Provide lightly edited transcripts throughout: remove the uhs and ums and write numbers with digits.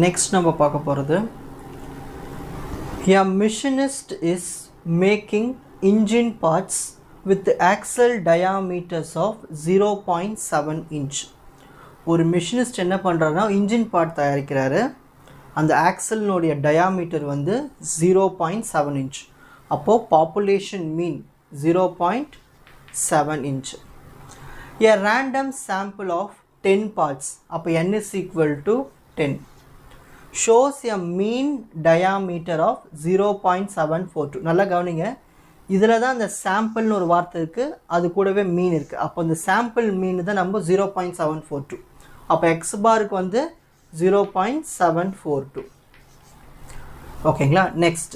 Next நம்ம பார்க்க போகிறது A machinist is making engine parts with axle diameters of 0.7 inch. ஒரு மெஷினிஸ்ட் என்ன பண்ணுறாருன்னா இன்ஜின் பார்ட் தயாரிக்கிறாரு. அந்த ஆக்சல்னுடைய டயாமீட்டர் வந்து 0.7 inch. அப்போது population mean 0.7 inch. A random sample of 10 parts, அப்போ n is equal to 10, shows a mean diameter of 0.742. நல்லா கவனிங்க, இதில் தான் அந்த சாம்பிள்னு ஒரு வார்த்தை இருக்குது, அது கூடவே மீன் இருக்குது. அப்போ இந்த சாம்பிள் மீன் தான் நம்ம 0.742. அப்போ எக்ஸ் பாருக்கு வந்து 0.742. ஓகேங்களா. Next,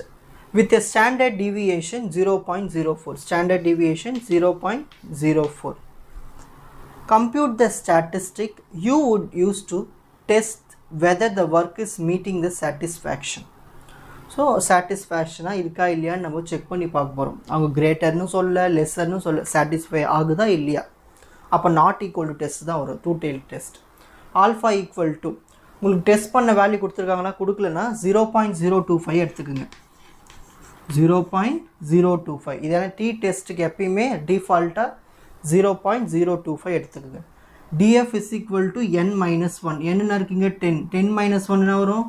with a standard deviation 0.04, standard deviation 0.04. Compute the statistic you would use to test whether the work is meeting the satisfaction. So சாட்டிஸ்ஃபேக்ஷனாக இருக்கா இல்லையான்னு நம்ம செக் பண்ணி பார்க்க போகிறோம். அவங்க கிரேட்டர்னு சொல்ல லெஸ்ஸர்னு சொல்ல சாட்டிஸ்ஃபை ஆகுதா இல்லையா. அப்போ நாட் ஈக்குவல் டு டெஸ்ட் தான் வரும், two tail test. Alpha equal to உங்களுக்கு டெஸ்ட் பண்ண வேல்யூ கொடுத்துருக்காங்கன்னா, கொடுக்கலன்னா 0.025 எடுத்துக்குங்க. 0.025 இதெல்லாம் டி டெஸ்ட்டுக்கு எப்பயுமே டிஃபால்ட்டாக 0.025 எடுத்துக்குங்க. df is equal to n minus 1. என்ன இருக்குங்க 10, 10 minus 1 என்ன வரும்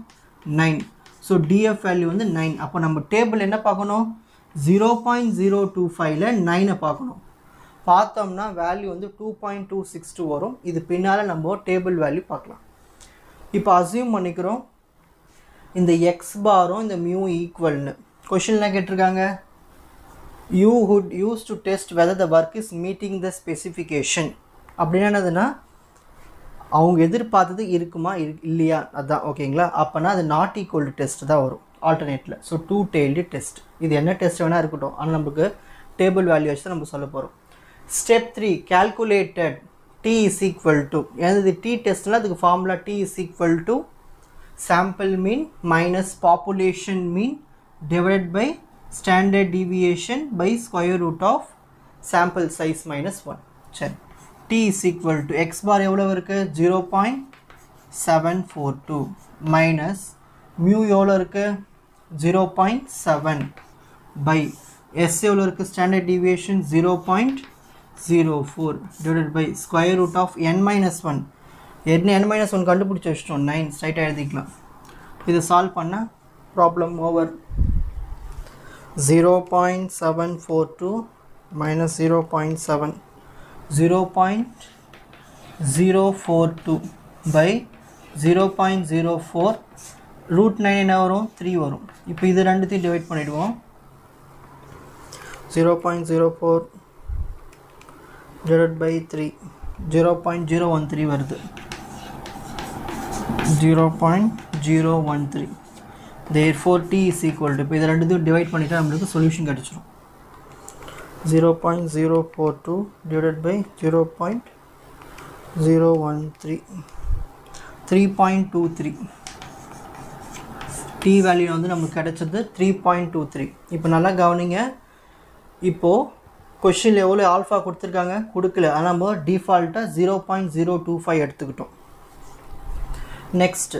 9. ஸோ df வேல்யூ வந்து 9. அப்போ நம்ம டேபிள் என்ன பார்க்கணும், 0.025ல் 9 பார்க்கணும். பார்த்தோம்னா வேல்யூ வந்து 2.262 வரும். இது பின்னால் நம்ம டேபிள் வேல்யூ பார்க்கலாம். இப்போ அசியூம் பண்ணிக்கிறோம் இந்த எக்ஸ் பாரும் இந்த மியூ ஈக்குவல்னு. கொஷின் என்ன கேட்டிருக்காங்க, you would use to test whether the work is meeting the specification. அப்படின்னா என்னதுன்னா அவங்க எதிர்பார்த்தது இருக்குமா இல்லையா அதுதான். ஓகேங்களா. அப்போனா அது நாட் ஈக்குவல் டு டெஸ்ட் தான் வரும் ஆல்டர்னேட்டில். So two tailed test. இது என்ன டெஸ்ட் வேணால் இருக்கட்டும், ஆனால் நமக்கு டேபிள் வேல்யூ வச்சு தான் நம்ம சொல்ல போகிறோம். Step 3, calculated t is equal to, ஏதாவது t டெஸ்ட்னால் அதுக்கு formula t is equal to sample mean minus population mean divided by standard deviation by square root of sample size minus 1. சரி, t is equal to x bar எவ்வளோ இருக்குது 0.742 minus mu எவ்வளோ இருக்குது 0.7 by s எவ்வளோ இருக்குது standard deviation 0.04 divided by square root of n minus 1. n minus 1 கண்டுபிடிச்சி வச்சிட்டோம் 9, ஸ்ட்ரைட்டாக எழுதிக்கலாம். இது சால்வ் பண்ணால் problem over. 0.742 minus 0.7, 0.042 by 0.04 root 9 என்ன வரும் 3 வரும். இப்போ இது ரெண்டுத்தையும் டிவைட் பண்ணிடுவோம். 0.04 divided by 3, 0.013 வருது. 0.013. therefore t is equal to, இப்போ இது ரெண்டுத்தையும் டிவைட் பண்ணிட்டா நம்மளுக்கு சொல்யூஷன் கிடச்சிடும். 0.042 divided by 0.013, 3.23. t வேல்யூ வந்து நமக்கு கிடைச்சது 3.23. இப்போ நல்லா கவனிங்க, இப்போது கொஷினில் எவ்வளோ ஆல்ஃபா கொடுத்துருக்காங்க கொடுக்கல, ஆனால் நம்ம டிஃபால்ட்டாக 0.025 எடுத்துக்கிட்டோம். நெக்ஸ்ட்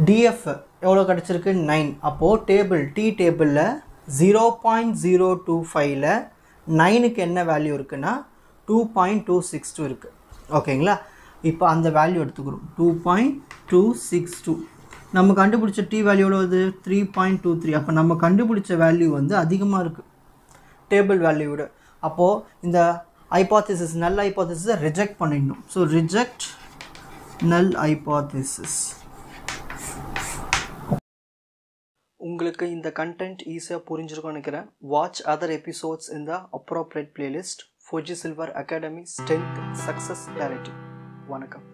df எவ்வளோ கிடச்சிருக்கு 9. அப்போது டேபிள் டி டேபிளில் 0.025ல் 9க்கு என்ன வேல்யூ இருக்குன்னா 2.262 இருக்குது. ஓகேங்களா. இப்போ அந்த வேல்யூ எடுத்துக்கிறோம் 2.262. நம்ம கண்டுபிடிச்ச டி வேல்யூ எவ்வளோ வருது 3.23. அப்போ நம்ம கண்டுபிடிச்ச வேல்யூ வந்து அதிகமாக இருக்குது டேபிள் வேல்யூ விட. அப்போது இந்த ஹைபோதேசிஸ் நல் ஹைபோதேசிஸை ரிஜெக்ட் பண்ணிடணும். So reject null hypothesis. உங்களுக்கு இந்த கண்டென்ட் ஈஸியாக புரிஞ்சிருக்கும்னு நினைக்கிறேன். வாட்ச் அதர் எபிசோட்ஸ் இன் த appropriate playlist. Four G silver academy strength success directive. வணக்கம்.